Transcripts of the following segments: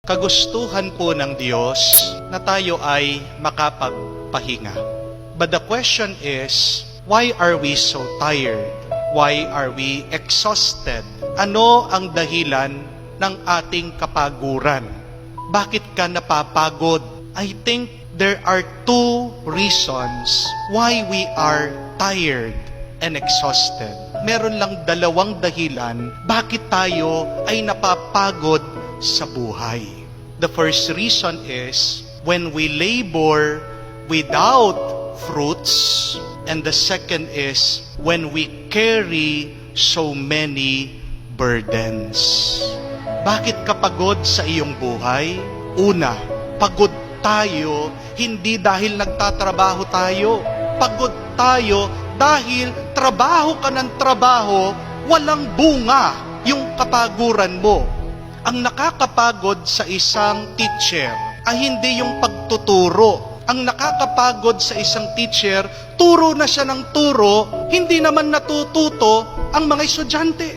Kagustuhan po ng Diyos na tayo ay makapagpahinga. But the question is, why are we so tired? Why are we exhausted? Ano ang dahilan ng ating kapaguran? Bakit ka napapagod? I think there are two reasons why we are tired and exhausted. Meron lang dalawang dahilan bakit tayo ay napapagod sa buhay. The first reason is when we labor without fruits, and the second is when we carry so many burdens. Bakit ka pagod sa iyong buhay? Una, pagod tayo hindi dahil nagtatrabaho tayo. Pagod tayo dahil trabaho ka ng trabaho, walang bunga yung kapaguran mo. Ang nakakapagod sa isang teacher ay hindi yung pagtuturo. Ang nakakapagod sa isang teacher, turo na siya ng turo, hindi naman natututo ang mga estudyante.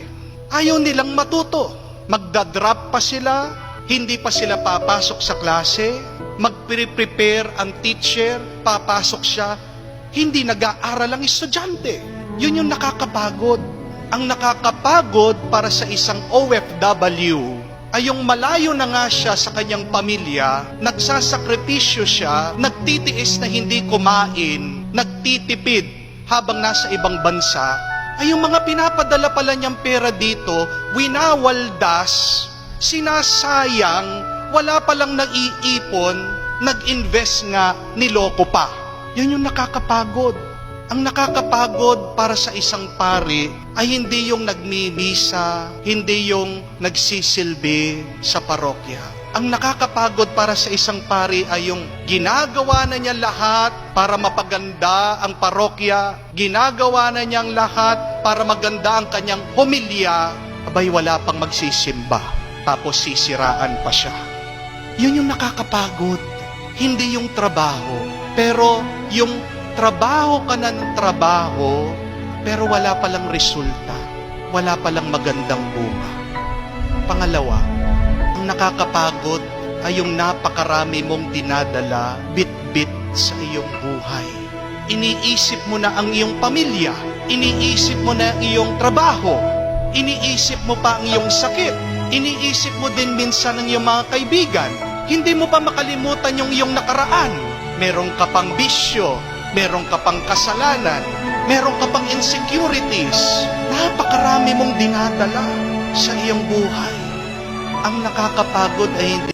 Ayaw nilang matuto. Magdadrop pa sila, hindi pa sila papasok sa klase, magpre-prepare ang teacher, papasok siya, hindi nag-aaral ang estudyante. Yun yung nakakapagod. Ang nakakapagod para sa isang OFW ay yung malayo na nga siya sa kanyang pamilya, nagsasakripisyo siya, nagtitiis na hindi kumain, nagtitipid habang nasa ibang bansa, ay yung mga pinapadala pala niyang pera dito, winawaldas, sinasayang, wala palang nag-iipon, nag-invest nga, niloko pa. Yun yung nakakapagod. Ang nakakapagod para sa isang pari ay hindi yung nagmimisa, hindi yung nagsisilbi sa parokya. Ang nakakapagod para sa isang pari ay yung ginagawa na niya lahat para mapaganda ang parokya, ginagawa na niyang lahat para maganda ang kanyang homilya, abay wala pang magsisimba, tapos sisiraan pa siya. Yun yung nakakapagod, hindi yung trabaho, pero yung trabaho ka na ng trabaho, pero wala palang resulta, wala palang magandang bunga. Pangalawa, ang nakakapagod ay yung napakarami mong dinadala bit-bit sa iyong buhay. Iniisip mo na ang iyong pamilya, iniisip mo na ang iyong trabaho, iniisip mo pa ang iyong sakit, iniisip mo din minsan ang iyong mga kaibigan, hindi mo pa makalimutan yung iyong nakaraan. Meron ka pang bisyo, meron ka pang kasalanan, meron ka pang insecurities. Napakarami mong dinadala sa iyong buhay. Ang nakakapagod ay hindi